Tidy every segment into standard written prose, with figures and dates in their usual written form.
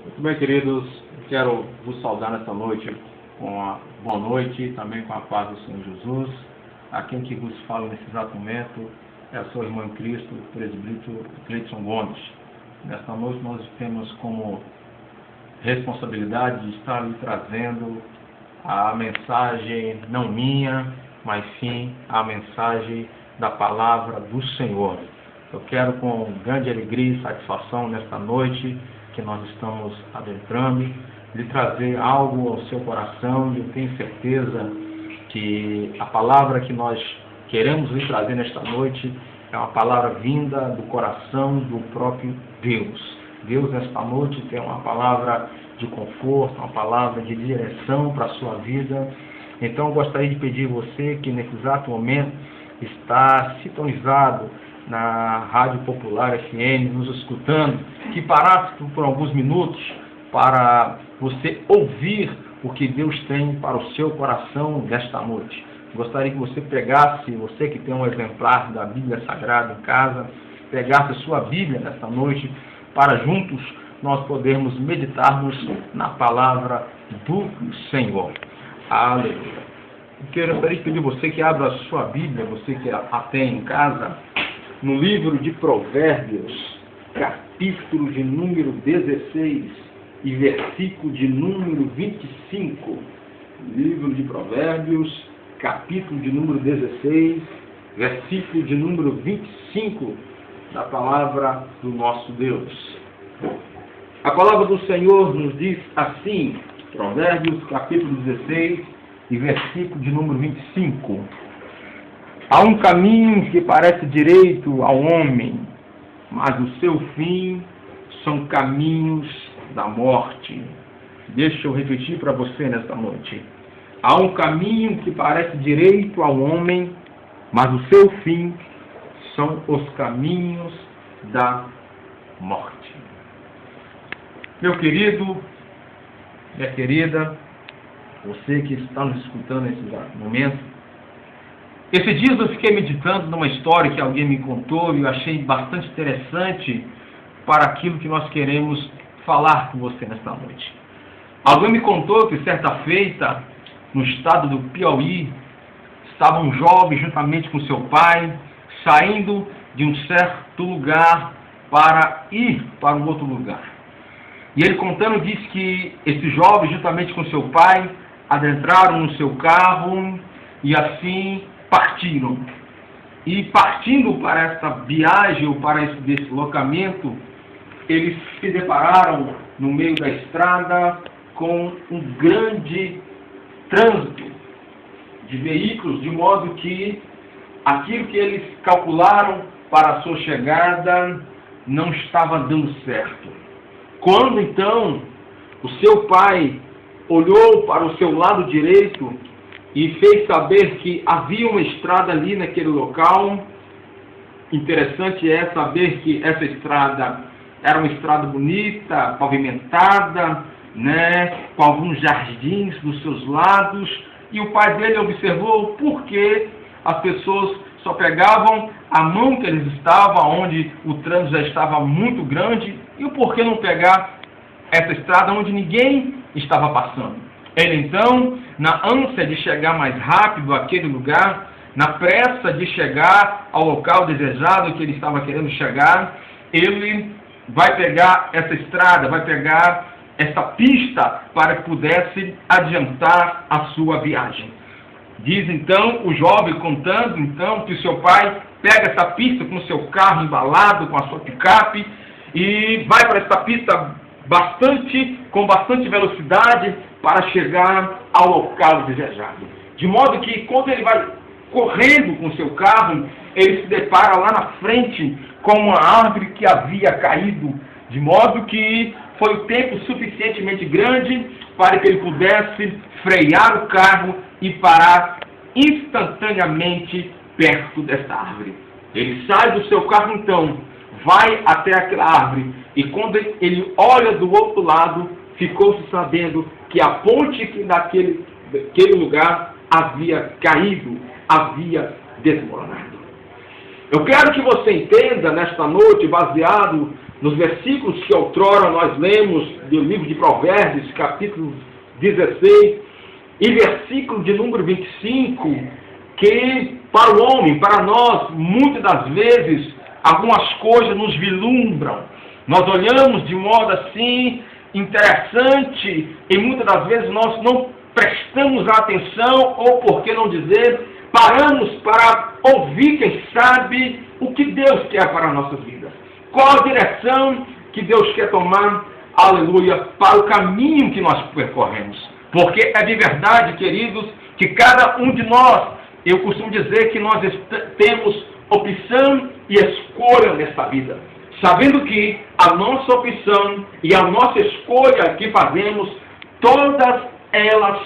Muito bem, queridos, quero vos saudar nesta noite com a boa noite e também com a paz do Senhor Jesus. Aqui que vos fala nesse exato momento é a sua irmã em Cristo, o presbítero Cleiton Gomes. Nesta noite nós temos como responsabilidade de estar lhe trazendo a mensagem não minha, mas sim a mensagem da palavra do Senhor. Eu quero com grande alegria e satisfação nesta noite que nós estamos adentrando, lhe trazer algo ao seu coração, e eu tenho certeza que a palavra que nós queremos lhe trazer nesta noite é uma palavra vinda do coração do próprio Deus. Deus nesta noite tem uma palavra de conforto, uma palavra de direção para a sua vida. Então eu gostaria de pedir a você que nesse exato momento está sintonizado na Rádio Popular FM, nos escutando, que parasse por alguns minutos para você ouvir o que Deus tem para o seu coração nesta noite. Gostaria que você pegasse, você que tem um exemplar da Bíblia Sagrada em casa, pegasse a sua Bíblia nesta noite, para juntos nós podermos meditarmos na palavra do Senhor. Aleluia. Eu gostaria de pedir a você que abra a sua Bíblia, você que a tem em casa, no livro de Provérbios, capítulo de número 16 e versículo de número 25. Livro de Provérbios, capítulo de número 16, versículo de número 25, da palavra do nosso Deus. A palavra do Senhor nos diz assim, Provérbios, capítulo 16 e versículo de número 25. Há um caminho que parece direito ao homem, mas o seu fim são caminhos da morte. Deixa eu repetir para você nesta noite. Há um caminho que parece direito ao homem, mas o seu fim são os caminhos da morte. Meu querido, minha querida, você que está nos escutando nesse momento, esses dias eu fiquei meditando numa história que alguém me contou e eu achei bastante interessante para aquilo que nós queremos falar com você nesta noite. Alguém me contou que certa feita, no estado do Piauí, estava um jovem juntamente com seu pai, saindo de um certo lugar para ir para um outro lugar. E ele contando disse que esse jovem juntamente com seu pai adentraram no seu carro e assim partiram. E partindo para essa viagem ou para esse deslocamento, eles se depararam no meio da estrada com um grande trânsito de veículos, de modo que aquilo que eles calcularam para a sua chegada não estava dando certo. Quando então o seu pai olhou para o seu lado direito e fez saber que havia uma estrada ali naquele local, interessante é saber que essa estrada era uma estrada bonita, pavimentada, com alguns jardins dos seus lados, e o pai dele observou por que as pessoas só pegavam a mão que eles estavam, onde o trânsito já estava muito grande, e o porquê não pegar essa estrada onde ninguém estava passando. Ele então, na ânsia de chegar mais rápido àquele lugar, na pressa de chegar ao local desejado que ele estava querendo chegar, ele vai pegar essa estrada, vai pegar essa pista para que pudesse adiantar a sua viagem. Diz então o jovem contando então que o seu pai pega essa pista com o seu carro embalado, com a sua picape, e vai para essa pista com bastante velocidade para chegar ao local desejado. De modo que quando ele vai correndo com o seu carro, ele se depara lá na frente com uma árvore que havia caído, de modo que foi o tempo suficientemente grande para que ele pudesse frear o carro e parar instantaneamente perto dessa árvore. Ele sai do seu carro então, vai até aquela árvore, e quando ele olha do outro lado, ficou-se sabendo que a ponte que naquele lugar havia caído, havia desmoronado. Eu quero que você entenda nesta noite, baseado nos versículos que outrora nós lemos do livro de Provérbios, capítulo 16, e versículo de número 25, que para o homem, para nós, muitas das vezes, algumas coisas nos vislumbram. Nós olhamos de modo assim, interessante, e muitas das vezes nós não prestamos atenção, ou por que não dizer, paramos para ouvir, quem sabe, o que Deus quer para a nossa vida. Qual a direção que Deus quer tomar, aleluia, para o caminho que nós percorremos. Porque é de verdade, queridos, que cada um de nós, eu costumo dizer que nós temos opção e escolha nesta vida. Sabendo que a nossa opção e a nossa escolha que fazemos, todas elas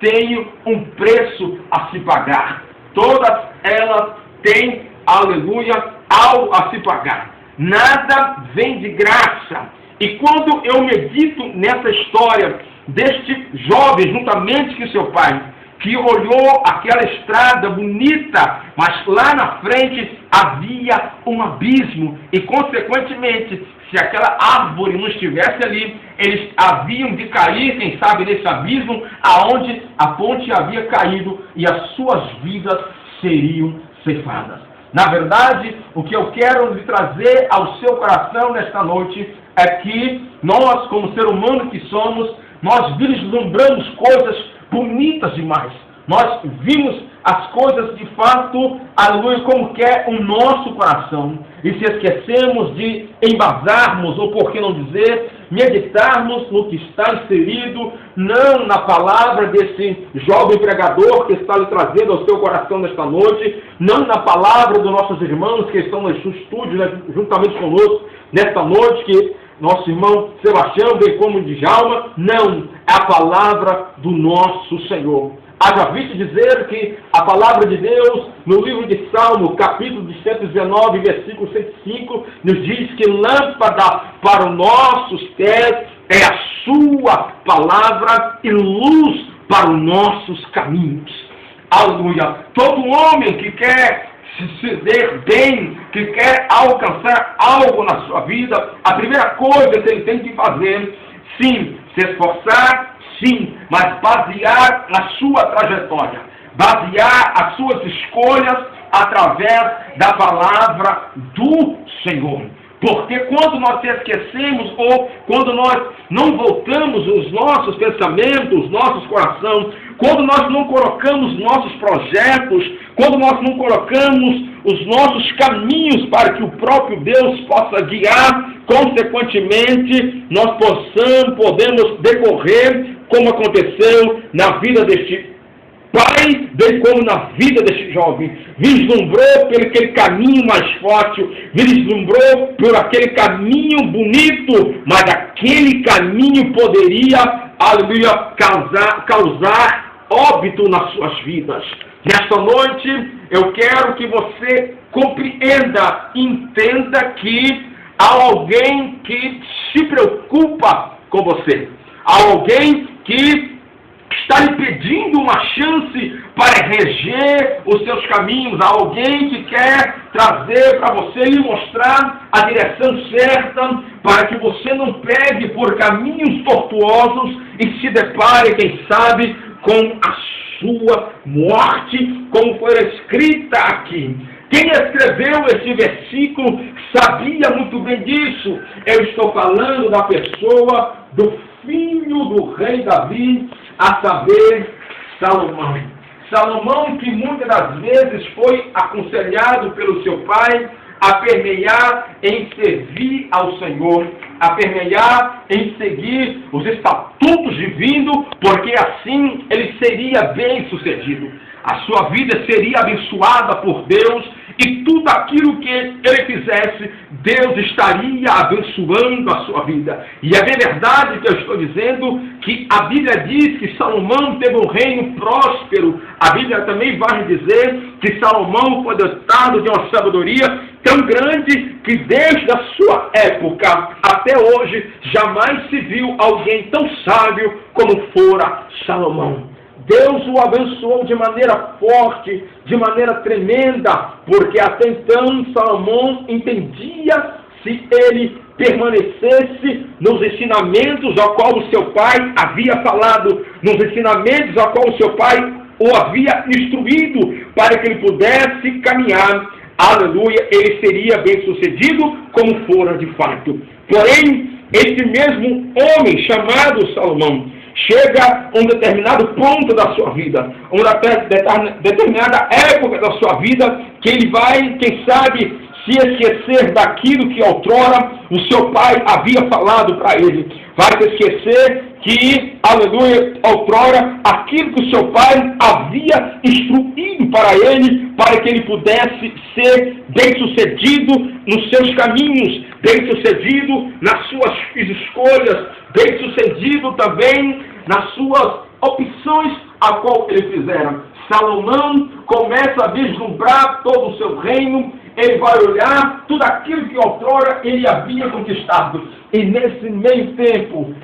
têm um preço a se pagar. Todas elas têm, aleluia, algo a se pagar. Nada vem de graça. E quando eu medito nessa história deste jovem, juntamente com seu pai, que olhou aquela estrada bonita, mas lá na frente havia um abismo, e consequentemente, se aquela árvore não estivesse ali, eles haviam de cair, quem sabe, nesse abismo, aonde a ponte havia caído, e as suas vidas seriam ceifadas. Na verdade, o que eu quero lhe trazer ao seu coração nesta noite é que nós, como ser humano que somos, nós vislumbramos coisas bonitas demais. Nós vimos as coisas de fato, aleluia, como quer o nosso coração. E se esquecemos de embasarmos, ou por que não dizer, meditarmos no que está inserido, não na palavra desse jovem pregador que está lhe trazendo ao seu coração nesta noite, não na palavra dos nossos irmãos que estão no estúdio, né, juntamente conosco nesta noite, que nosso irmão Sebastião, bem como Djalma, não, é a palavra do nosso Senhor. Haja visto dizer que a palavra de Deus, no livro de Salmo, capítulo 119, versículo 105, nos diz que lâmpada para os nossos pés é a sua palavra e luz para os nossos caminhos. Aleluia! Todo homem que quer se ver bem, que quer alcançar algo na sua vida, a primeira coisa que ele tem que fazer, sim, se esforçar, sim, mas basear a sua trajetória, basear as suas escolhas através da palavra do Senhor. Porque quando nós esquecemos ou quando nós não voltamos os nossos pensamentos, os nossos corações, quando nós não colocamos nossos projetos, quando nós não colocamos os nossos caminhos para que o próprio Deus possa guiar, consequentemente, nós podemos decorrer como aconteceu na vida deste pai, bem como na vida deste jovem. Vislumbrou por aquele caminho mais fácil, vislumbrou por aquele caminho bonito, mas aquele caminho poderia, aleluia, causar óbito nas suas vidas. Nesta noite, eu quero que você compreenda, entenda que há alguém que se preocupa com você. Há alguém que está lhe pedindo uma chance para reger os seus caminhos. Há alguém que quer trazer para você e mostrar a direção certa para que você não pegue por caminhos tortuosos e se depare, quem sabe, com a sua morte, como foi escrita aqui. Quem escreveu esse versículo sabia muito bem disso. Eu estou falando da pessoa do filho do rei Davi, a saber, Salomão. Salomão que muitas das vezes foi aconselhado pelo seu pai a permear em servir ao Senhor, a permear em seguir os estatutos divinos, porque assim ele seria bem sucedido. A sua vida seria abençoada por Deus e tudo aquilo que ele fizesse, Deus estaria abençoando a sua vida. E é bem verdade que eu estou dizendo que a Bíblia diz que Salomão teve um reino próspero. A Bíblia também vai dizer que Salomão foi dotado de uma sabedoria tão grande que desde a sua época até hoje jamais se viu alguém tão sábio como fora Salomão. Deus o abençoou de maneira forte, de maneira tremenda, porque até então Salomão entendia se ele permanecesse nos ensinamentos ao qual o seu pai havia falado, nos ensinamentos ao qual o seu pai o havia instruído, para que ele pudesse caminhar, aleluia, ele seria bem sucedido como fora de fato. Porém, esse mesmo homem chamado Salomão chega a um determinado ponto da sua vida, uma determinada época da sua vida, que ele vai, quem sabe, se esquecer daquilo que outrora o seu pai havia falado para ele. Vai se esquecer que, aleluia, outrora, aquilo que o seu pai havia instruído para ele, para que ele pudesse ser bem-sucedido nos seus caminhos, bem-sucedido nas suas escolhas, bem-sucedido também nas suas opções a qual ele fizera. Salomão começa a vislumbrar todo o seu reino, ele vai olhar tudo aquilo que outrora ele havia conquistado. E nesse meio tempo,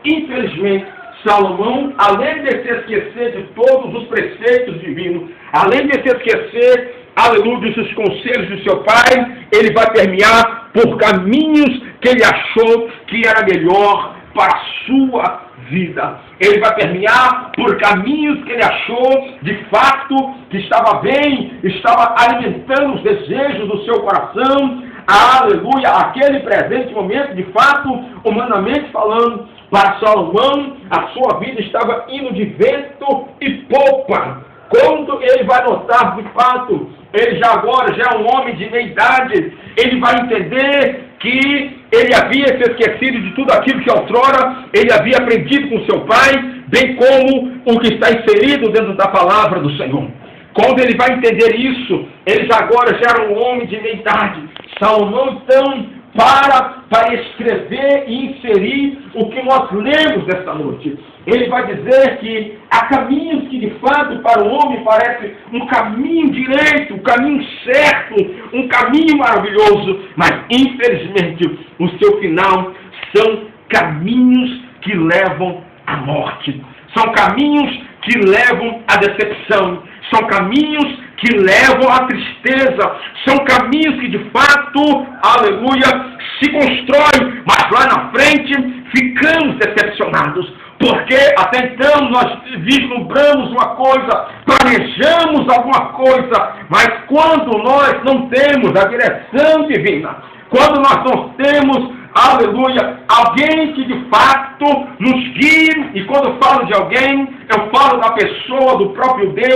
infelizmente, Salomão, além de se esquecer de todos os preceitos divinos, além de se esquecer, aleluia, dos conselhos do seu pai, ele vai permear por caminhos que ele achou que era melhor para a sua vida. Ele vai permear por caminhos que ele achou, de fato, que estava bem, estava alimentando os desejos do seu coração. Aleluia, aquele presente momento, de fato, humanamente falando, para Salomão, a sua vida estava indo de vento e popa. Quando ele vai notar, de fato, ele já agora já é um homem de meia idade, ele vai entender que ele havia se esquecido de tudo aquilo que outrora ele havia aprendido com seu pai, bem como o que está inserido dentro da palavra do Senhor. Quando ele vai entender isso, ele já agora já era um homem de meia idade. Salomão, então, para escrever e inserir o que nós lemos esta noite. Ele vai dizer que há caminhos que de fato para o homem parece um caminho direito, um caminho certo, um caminho maravilhoso, mas infelizmente o seu final são caminhos que levam à morte, são caminhos que levam à decepção, são caminhos que levam à tristeza, são caminhos que de fato, aleluia, se constroem, mas lá na frente ficamos decepcionados, porque até então nós vislumbramos uma coisa, planejamos alguma coisa, mas quando nós não temos a direção divina, quando nós não temos, aleluia, alguém que de fato nos guie, e quando eu falo de alguém, eu falo da pessoa do próprio Deus,